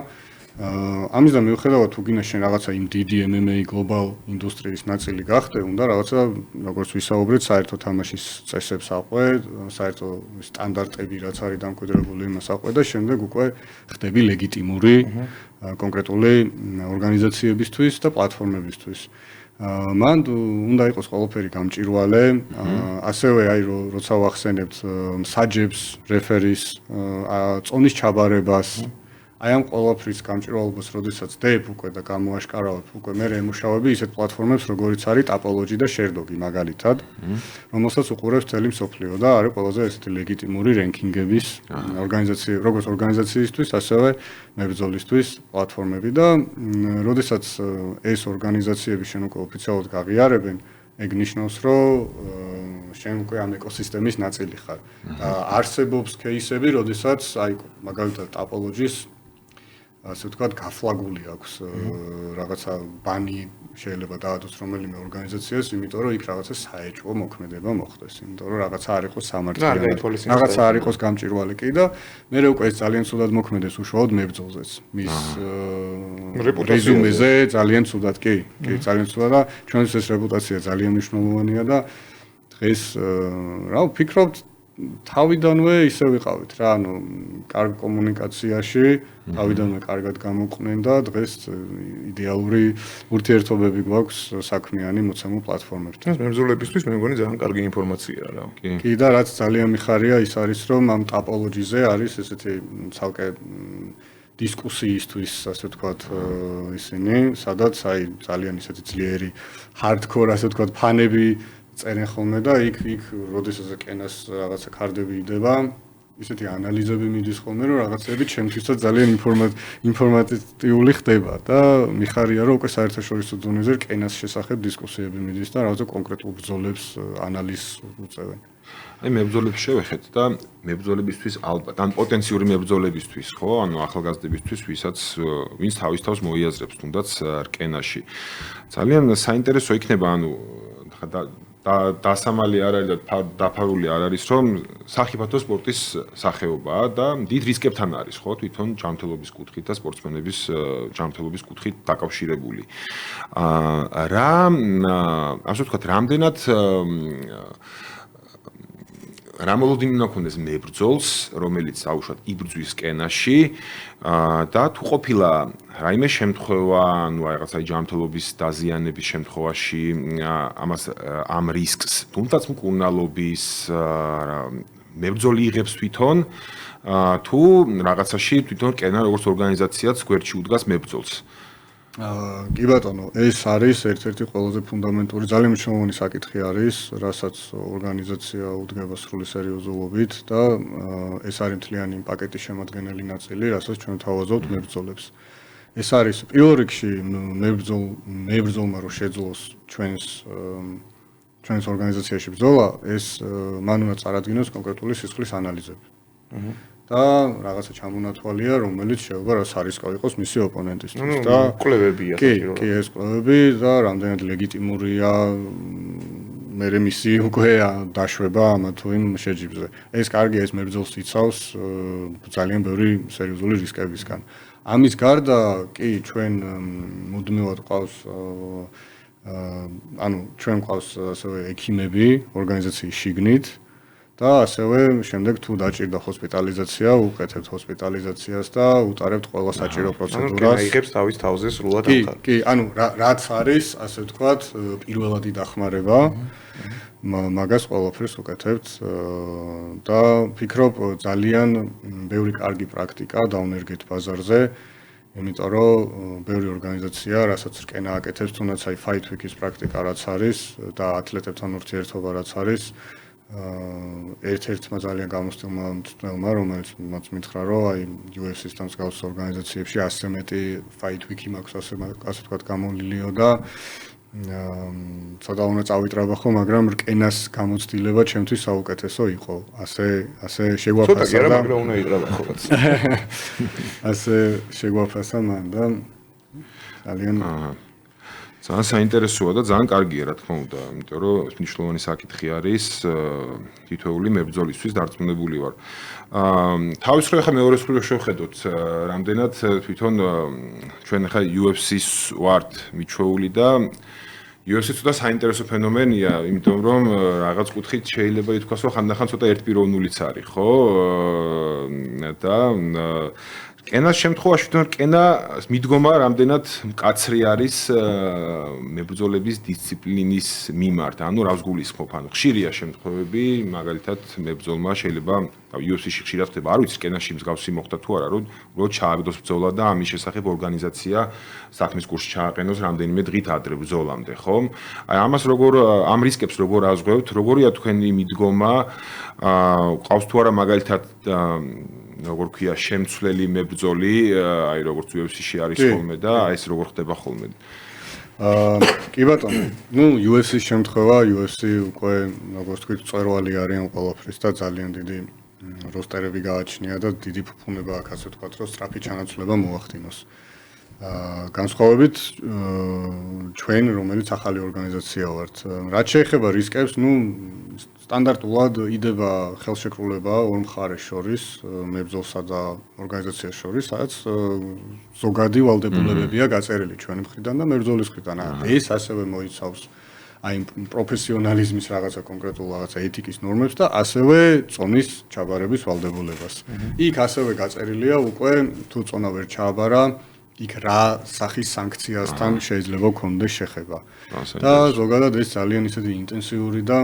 ამისგან მიუხედავად თუ გინდა შენ რაღაცა იმ დიდი MMA გლობალ ინდუსტრიის ნაწილი გახდე, უნდა რაღაცა როგორც ვისაუბრეთ, საერთო თამაშის წესებს აყვე, საერთო სტანდარტები რაც არის დამკვიდრებული იმას აყვე და შემდეგ უკვე ხდები ლეგიტიმური კონკრეტული ორგანიზაციებისთვის და პლატფორმებისთვის. მან უნდა იყოს ყველაფერი გამჭირვალე, ასევე აი როცა ვახსენებთ მსაჯებს, რეფერის, წონის ჩაბარებას აი ამ ყველაფრის გამჭირვალობას, როდესაც დებ უკვე და გამოაშკარავებ უკვე მე ემუშავები ისეთ პლატფორმებს, როგორიც არის ტაპოლოჯი და შერდოგი მაგალითად, რომელსაც უყურებს მთელი მსოფლიო და არის ყველაზე ესეთი ლეგიტიმური რენკინგების ორგანიზაცია, როგორც ორგანიზაციისთვის, ასევე მებრძოლისთვის პლატფორმები და როდესაც ეს ორგანიზაციები შენ უკვე ოფიციალურად გაღიარებენ, ეგ ნიშნავს, რომ შენ უკვე ამ ეკოსისტემის ნაწილი ხარ. არსებობს кейსები, როდესაც აი მაგალითად ტაპოლოჯის ასე ვთქვათ, გაფლაგული აქვს რაღაცა ბანი შეიძლება დაადოს რომელიმე ორგანიზაციას, იმიტომ რომ იქ რაღაცა საეჭვო მოქმედება მოხდეს, იმიტომ რომ რაღაცა არ იყოს სამართლიანი, რაღაცა არ იყოს გამჭირვალე კი და მე უკვე ეს ძალიან ცუდად მოქმედეს უშუალოდ მებრძოლზეც. მის რეზუმეზე ძალიან ცუდად, კი, ძალიან ცუდად და ჩვენთვის ეს რეპუტაცია ძალიან მნიშვნელოვანია და დღეს რა ვფიქრობთ თავიდანვე ისე ვიყავით რა, ანუ კარგ კომუნიკაციაში, თავიდანვე კარგად გამოყვნენ და დღეს იდეალური ურთიერთობები გვაქვს საქმიანი მოცემულ პლატფორმებთან. ეს მებრძოლებისთვის მე მგონი ძალიან კარგი ინფორმაციაა რა. კი და რაც ძალიან მიხარია ის არის, რომ ამ ტაპოლოჯიზე არის ესეთი ცალკე დისკუსიისთვის, ასე ვთქვათ, ისინი, სადაც აი ძალიან ისეთი ძლიერი hardcore, ასე ვთქვათ, ფანები წერენ ხოლმე და იქ როდესაც კენას რაღაცა კარდები იდება, ისეთი ანალიზები მიდის ხოლმე, რომ რაღაცები ჩემთვისაც ძალიან ინფორმატიული ხდება და მიხარია, რომ უკვე საერთაშორისო დონეზე კენას შესახებ დისკუსიები მიდის და რაღაცა კონკრეტულ ბრძოლებს ანალიზს უწევენ. აი მებრძოლებს შევეხეთ და მებრძოლებისთვის ალბათ, ან პოტენციური მებრძოლებისთვის, ხო, ანუ ახალგაზრდებისთვის, ვინც თავის თავს მოიაზრებს თუნდაც რკენაში. ძალიან საინტერესო იქნება, ანუ დასამალი არ არის და დაფარული არ არის, რომ სახიფათო სპორტის სახეობაა და დიდ რისკებთან არის, ხო, თვითონ ჯანმრთელობის კუთხით და სპორტსმენების ჯანმრთელობის კუთხით დაკავშირებული. ასე ვთქვათ, რამდენად რა მოლოდინი უნდა ქონდეს მებრძოლს, რომელიც აუშვათ იბრძვის კენაში და თუ ყოფილა რაიმე შემთხვევა, ანუ რაღაცა ჯანმრთელობის დაზიანების შემთხვევაში ამ რისკს, თუმცა მკურნალობის მებრძოლი იღებს თვითონ თუ რაღაცაში თვითონ კენა როგორც ორგანიზაციაც გვერდში უდგას მებრძოლს. კი ბატონო, ეს არის ერთ-ერთი ყველაზე ფუნდამენტური, ძალიან მნიშვნელოვანი საკითხი არის, რასაც ორგანიზაცია უდგება სრული სერიოზულობით და ეს არის მთლიანი პაკეტის შემადგენელი ნაწილი, რასაც ჩვენ თავაზობთ მებრძოლებს. ეს არის პირველ რიგში მებრძოლმა რომ შეძლოს ჩვენს ორგანიზაციაში ბრძოლა, ეს მან უნდა წარადგინოს კონკრეტული სისხლის ანალიზები. და რაღაცა ჩამონათვალია, რომელიც შეიძლება რა სარისკო იყოს მისი ოპონენტისთვის და კვლევებია საჭირო. კი, ეს კვლევები და რამდენად ლეგიტიმურია მე მისი უკვე დაშვება ამა თუ იმ შეჯიბზე. ეს კარგია, ეს მებრძოლს იცავს ძალიან ბევრი სერიოზული რისკებისგან. ამის გარდა კი ჩვენ მუდმივად ყავს ჩვენ ყავს ასევე ექიმები ორგანიზაციის შიგნით და ასევე შემდეგ თუ დაჭირდა ჰოსპიტალიზაცია, უყეთებთ ჰოსპიტალიზაციას და უტარებთ ყველა საჭირო პროცედურას. აიღებს თავის თავზე სრულად ამხარ. კი, ანუ რაც არის, ასე ვთქვათ, პირველადი დახმარება, მაგას ყველაფერს უკეთებთ და ვფიქრობ ძალიან ბევრი კარგი პრაქტიკა დავნერგეთ ბაზარზე. იმიტომ რომ ბევრი ორგანიზაცია, რასაც რკენა აკეთებს, თუნდაც აი Fight Week-ის პრაქტიკა რაც არის და ათლეტებთან ურთიერთობა რაც არის, ერთ-ერთმა ძალიან გამოსtildeმა მწვრთნელმა, რომელიც მათ მითხრა, რომ აი UFC-ს და მსგავს ორგანიზაციებში 100 მეტი fight week-ი მაქვს, ასე ვთქვათ, გამოლილიო და ცოტა უნდა წავიტრაბა ხო, მაგრამ რკენას გამოცდილება ჩემთვის საუკეთესო იყო. ასე შეგვაფასა და ცოტა კი არა, მაგრამ უნდა იტრაბა ხო რაც. ასე შეგვაფასა მან და ძალიან ძალიან საინტერესოა და ძალიან კარგია რა თქმა უნდა, იმიტომ რომ მნიშვნელოვანი საკითხი არის თითოეული მებრძოლისთვის დარწმუნებული ვარ. თავის მხრივ ხა მეორე მხრივ შევხედოთ, რამდენად თვითონ ჩვენ ხა UFC-ს ვართ მიჩვეული და UFC ცოტა საინტერესო ფენომენია, იმიტომ რომ რაღაც კუთხით შეიძლება ითქვას, რომ ხანდახან ცოტა ერთპიროვნულიც არის, ხო? და კენას შემთხვევაში თვითონ კენა მიდგომა რამდენად მკაცრი არის მებრძოლების დისციპლინის მიმართ, ანუ რავს გულისხმობ, ანუ ხშირია შემთხვევები, მაგალითად მებრძოლმა შეიძლება UFC-ში ხშირად ხდება, არ ვიცი კენაში მსგავსი მოხდა თუ არა, რომ უბრალოდ ჩააგდოს ბრძოლა და ამის შესახებ ორგანიზაცია საქმის კურსში ჩააყენოს რამდენიმე დღით ადრე ბრძოლამდე, ხო? აი ამას ამ რისკებს როგორ ազღვევთ, როგორია თქვენი მიდგომა, ყავს თუ არა მაგალითად როგორ ქვია შემცვლელი მებრძოლი, აი როგორც UFC-ში არის ხოლმე და აი ეს როგორ ხდება ხოლმე. კი ბატონო, ну UFC-ის შემთხვევა, UFC უკვე როგორც თქვით, წვერვალი არიან ყველაფრის და ძალიან დიდი როსტერები გააჩნია და დიდი ფუფუნება აქვს, ასე ვთქვათ, რომ სწრაფი ჩანაცვლება მოახდინოს. განსხვავებით ჩვენ, რომელიც ახალი ორგანიზაცია ვართ, რაც შეეხება რისკებს, ну სტანდარტულად იდება ხელშეკრულება ორ მხარეს შორის, მებრძოლსა და ორგანიზაციას შორის, სადაც ზოგადი ვალდებულებებია გაწერილი ჩვენი მხრიდან და მებრძოლის მხრიდან. ეს ასევე მოიცავს აი პროფესიონალიზმის რაღაცა კონკრეტულ რაღაცა ეთიკის ნორმებს და ასევე წონის ჩაბარების ვალდებულებას. იქ ასევე გაწერილია უკვე თუ წონა ვერ ჩააბარა იქ რა სახის სანქციასთან შეიძლება გქონდეს შეხება. და ზოგადად ეს ძალიან ისეთი ინტენსიური და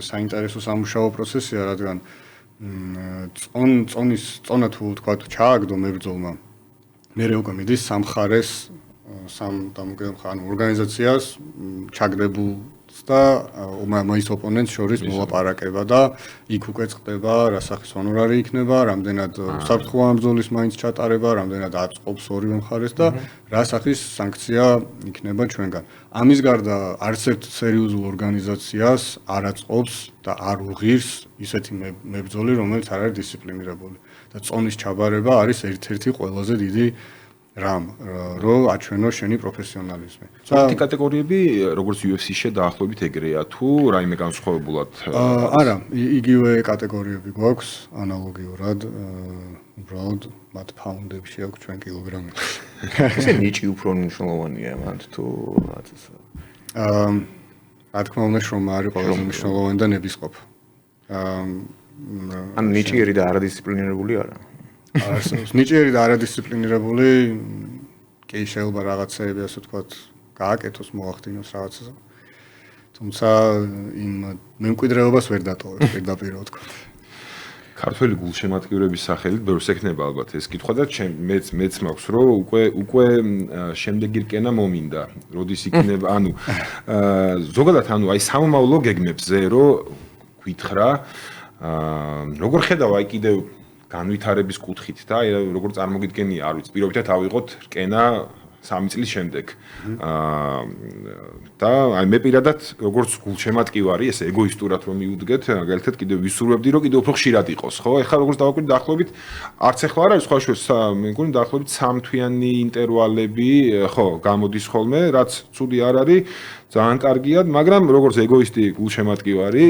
საინტერესო სამუშაო პროცესია, რადგან წონა თუ თქვა თუ ჩააგდო მებრძოლმა, მერე უკვე მიდის სამხარეს ანუ ორგანიზაციას ჩაგდებულს და მის ოპონენტს შორის მოლაპარაკება და იქ უკვე წყდება რა სახის ჰონორარი იქნება, რამდენად უსაფრთხოა ბრძოლის მაინც ჩატარება, რამდენად აწყობს ორივე მხარეს და რა სახის სანქცია იქნება ჩვენგან. ამის გარდა არც ერთ სერიოზულ ორგანიზაციას არ აწყობს და არ უღირს ისეთი მებრძოლი, რომელიც არ არის დისციპლინირებული და წონის ჩაბარება არის ერთ-ერთი ყველაზე დიდი რამ, რომ აჩვენო შენი პროფესიონალიზმი. ერთი კატეგორიები, როგორც UFC-ში დაახლოებით ეგრეა, თუ რაიმე განსხვავებულად? არა, იგივე კატეგორიები გვაქვს, ანალოგიურად, უბრალოდ მათ ფაუნდებში აქვს ჩვენ კილოგრამებში. ესე ნიჭი უფრო მნიშვნელოვანია მანდ თუ რაღაც ეს. რა თქმა უნდა, შრომა არის ყველაზე მნიშვნელოვანი და ნებისყოფ. ანუ ნიჭიერი და არადისციპლინირებული არა. ნიჭიერი და არადისციპლინირებული კი შეიძლება რაღაცეები ასე ვთქვათ გააკეთოს, მოახდინოს რაღაცა. თუმცა იმ მემკვიდრეობას ვერ დატოვებს პირდაპირ ვთქვათ. ქართველი გულშემატკივრების სახელით ბევრს ექნება ალბათ ეს კითხვა და მეც მაქვს რომ უკვე შემდეგი რკენა მომინდა, როდის იქნება, ანუ ზოგადად ანუ აი სამომავლო გეგმებზე რომ გითხრა, როგორ ხედავ აი კიდევ განვითარების კუთხით და აი როგორ წარმოგიდგენია, არ ვიცი, პირობითად ავიღოთ რკენა 3 წლის შემდეგ. და აი მე პირადად როგორც გულშემატკივარი, ესე ეგოისტურად რომ მიუდგეთ, მაგალითად კიდევ ვისურვებდი რომ კიდევ უფრო ხშირად იყოს, ხო? ეხლა როგორც დავაკვირდი დაახლოებით არც ეხლა არ არის სხვა შორის, მე მგონი დაახლოებით 3 თვიანი ინტერვალები, ხო, გამოდის ხოლმე, რაც ცუდი არ არის. ძალიან კარგია, მაგრამ როგორც ეგოისტი გულშემატკივარი,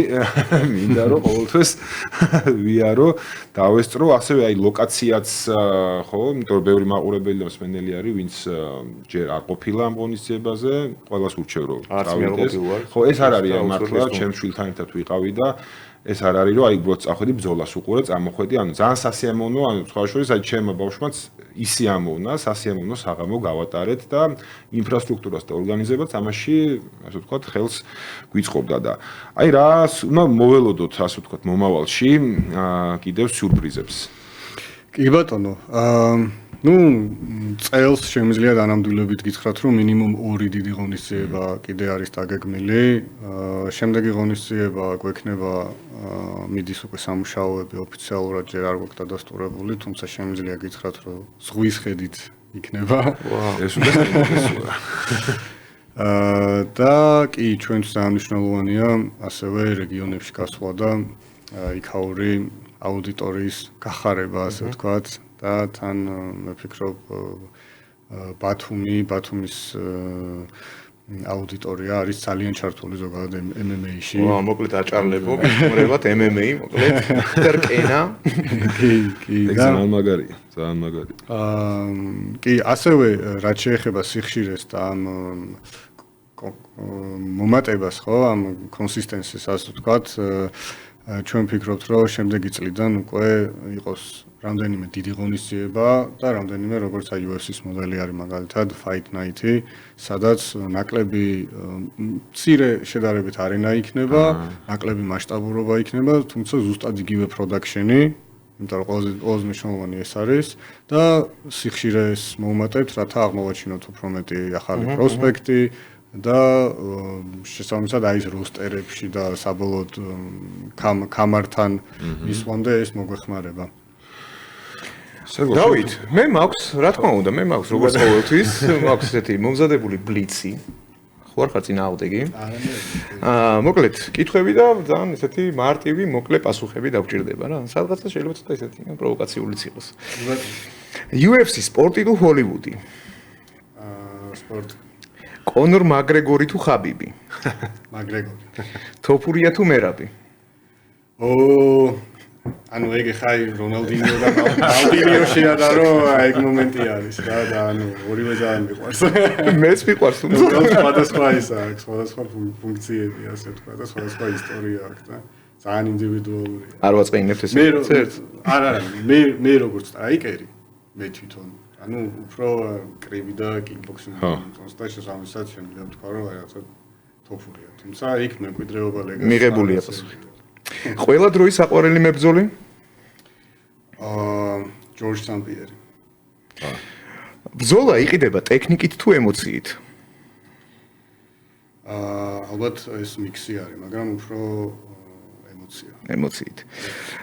მინდა რომ ყოველთვის ვიარო დავესწრო, ასევე აი ლოკაციაც, ხო, იმიტომ რომ ბევრი მაყურებელი და მსმენელი არის, ვინც ჯერ არ ყოფილა ამ ღონისძიებაზე, ყველას ურჩევ რომ დავიდეს. ხო, ეს არ არის აი მართლა, ჩემ შვილთან ერთად ვიყავი და ეს არ არის რომ აი უბრალოდ წახვედი ბრძოლას უყურე, წამოხვედი, ანუ ძალიან სასიამოვნო, ანუ სხვა შორის აი ჩემმა ბავშვმაც ისიამოვნა, სასიამოვნო საღამო გავატარეთ და ინფრასტრუქტურას და ორგანიზებას ამაში, ასე ვთქვათ, ხელს გვიწყობდა და აი რას უნდა მოველოდოთ, ასე ვთქვათ, მომავალში კიდევ სიურპრიზებს. კი ბატონო, ну, წელს შემიძლია დანამდვილებით გითხრათ, რომ მინიმუმ 2 დიდი ღონისძიება კიდე არის დაგეგმილი. შემდეგი ღონისძიება გვექნება მიდის უკვე სამუშაოები ოფიციალურად ჯერ არ გვაქვს დადასტურებული, თუმცა შემიძლია გითხრათ, რომ ზღვის ხედით იქნება. ეს უდესტურებაა. და კი, ჩვენთვის მნიშვნელოვანია ასევე რეგიონებში გასვლა და იქაური აუდიტორიის გახარება, ასე ვთქვათ. და თან მე ვფიქრობ ბათუმის აუდიტორია არის ძალიან ჩართული ზოგადად MMA-ში. ვა, მოკლედ აჭარლებო, მოგებათ MMA, მოკლედ რკენა. კი, ძალიან მაგარია, ძალიან მაგარია. კი, ასევე რაც შეეხება სიხშირეს და ამ მომატებას, ხო, ამ კონსისტენსის, ასე ვთქვათ, ჩვენ ვფიქრობთ, რომ შემდეგი წლიდან უკვე იყოს რამდენიმე დიდი ღონისძიება და რამდენიმე როგორც UFC-ის მოდელი არის მაგალითად Fight Night-ი, სადაც ნაკლები მცირე შედარებით არენა იქნება, ნაკლები მასშტაბურობა იქნება, თუმცა ზუსტად იგივე production-ი, იმიტომ რომ ყველაზე მნიშვნელოვანი ეს არის და სიხშირეს მოვუმატებთ, რათა აღმოვაჩინოთ უფრო მეტი ახალი პროსპექტი და შესაბამისად აი ეს როსტერებში და საბოლოოდ კამართან ისვამდე ეს მოგვეხმარება. დავით, მე მაქვს, რა თქმა უნდა, მე მაქვს როგორც ყოველთვის, მაქვს ესეთი მომზადებული ბლიცი. ხო არ ხარ წინააღმდეგი? მოკლედ, კითხვები და ძალიან ესეთი მარტივი, მოკლე პასუხები დაგვჭირდება რა. სადღაცა შეიძლება ცოტა ესეთი პროვოკაციულიც იყოს. UFC სპორტი თუ ჰოლივუდი? სპორტი. კონორ მაგრეგორი თუ ხაბიბი? მაგრეგორი. თოფურია თუ მერაბი? ანუ ეგ ხაი რონალდინიო და მალდინიო შეადარო ეგ მომენტი არის და ანუ ორივე ძალიან მიყვარს. მეც მიყვარს თუმცა სხვადასხვა ის აქვს, სხვადასხვა ფუნქციები ასე ვთქვა და სხვადასხვა ისტორია აქვს და ძალიან ინდივიდუალურია. არ ვაწყენებთ ესე ერთ. არა, მე როგორც სტრაიკერი, მე თვითონ ანუ უფრო კრივი და კიკბოქსინგი და შესაბამისად შემიძლია ვთქვა რომ რაღაცა თოფურია. თუმცა იქ მემკვიდრეობა ლეგალს მიღებულია პასუხი. ყველა დროის საყვარელი მებრძოლი? ჯორჯ სამპიერი. ბრძოლა იყიდება ტექნიკით თუ ემოციით? ალბათ ეს მიქსი არის, მაგრამ უფრო ემოციით.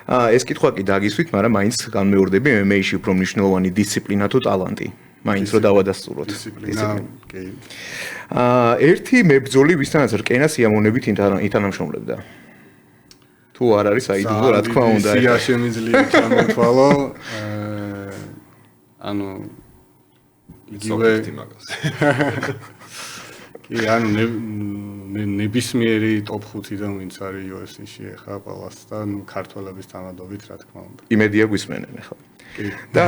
ეს კითხვა კი დაგისვით, მაგრამ მაინც განმეორდები MMA-ში უფრო მნიშვნელოვანი დისციპლინა თუ ტალანტი. მაინც რომ დავადასტუროთ. დისციპლინა, კი. ერთი მებრძოლი, ვისთანაც რკენა სიამოვნებით ითანამშრომლებდა. თუ არ არის საიდუმლო, რა თქმა უნდა. სია შემიძლია ჩამოთვალო. ანუ იგივე მაგას. კი, ანუ ნებისმიერი ტოპ 5-დან ვინც არის UFC-ში ახლა ყველას და ქართველების თანადობით, რა თქმა უნდა. იმედია გვისმენენ ახლა. კი. და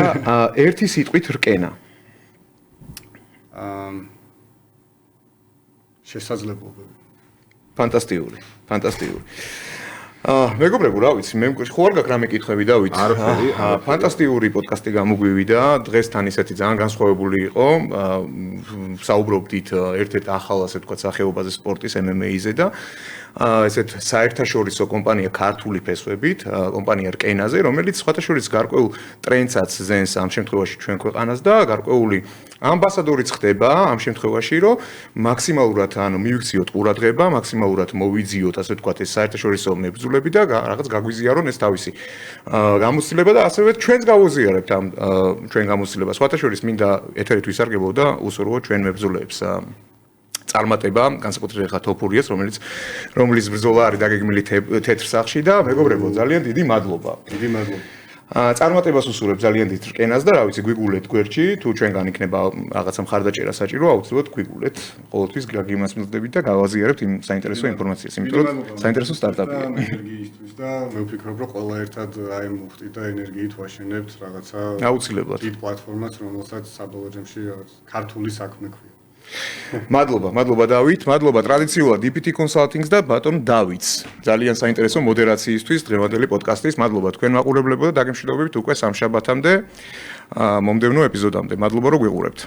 ერთი სიტყვით რკენა. შესაძლებლობები. ფანტასტიკური, ფანტასტიკური. მეგობრებო, რა ვიცი, მე ხო არ გაქვს რამე კითხვები დავით. ფანტასტიკური პოდკასტი გამოგვივიდა, დღესთან ისეთი ძალიან განსხვავებული იყო. საუბრობდით ერთ-ერთ ახალ, ასე ვთქვათ, სახეობაზე სპორტის MMA-ზე და ესეთ საერთაშორისო კომპანია ქართული ფესვებით, კომპანია რკენაზე, რომელიც სხვათაშორის გარკვეულ ტრენდსაც ზენს ამ შემთხვევაში ჩვენ ქვეყანას და გარკვეული ამბასადორიც ხდება ამ შემთხვევაში, რომ მაქსიმალურად ანუ მივიქციოთ ყურადღება, მაქსიმალურად მოვიძიოთ, ასე ვთქვათ, ეს საერთაშორისო მებრძოლები და რაღაც გაგვიზიარონ ეს თავისი გამოცდილება და ასევე ჩვენც გავუზიარებთ ამ ჩვენ გამოცდილებას. სხვათაშორის მინდა ეთერით ვისარგებლო და უსურვო ჩვენ მებრძოლებს წარმატება, განსაკუთრებით ხა თოფურიას, რომელიც ბრძოლა არის დაგეგმილი თეთრ სახში და მეგობრებო, ძალიან დიდი მადლობა. დიდი მადლობა. წარმატებას უსურვებ ძალიან დიდ რკენას და რა ვიცი, გვიგულეთ გვერდში, თუ ჩვენგან იქნება რაღაცა მხარდაჭერა საჭირო, აუცილებლად გვიგულეთ. ყოველთვის გაგიმასმელდებით და გავაზიარებთ იმ საინტერესო ინფორმაციას, იმიტომ რომ საინტერესო სტარტაპია. ენერგიისთვის და მე ვფიქრობ, რომ ყველა ერთად აი მოვხდით და ენერგიით ვაშენებთ რაღაცა აუცილებლად. დიდ პლატფორმას, რომელსაც საბოლოო ჯამში რაღაც ქართული საქმე ქვია. მადლობა დავით, მადლობა ტრადიციულად DPT Consulting-ს და ბატონ დავითს. ძალიან საინტერესო მოდერაციისთვის დღევანდელი პოდკასტის. მადლობა თქვენ მაყურებლებო და დაგემშვიდობებით უკვე სამშაბათამდე მომდევნო ეპიზოდამდე. მადლობა რომ გვიყურებთ.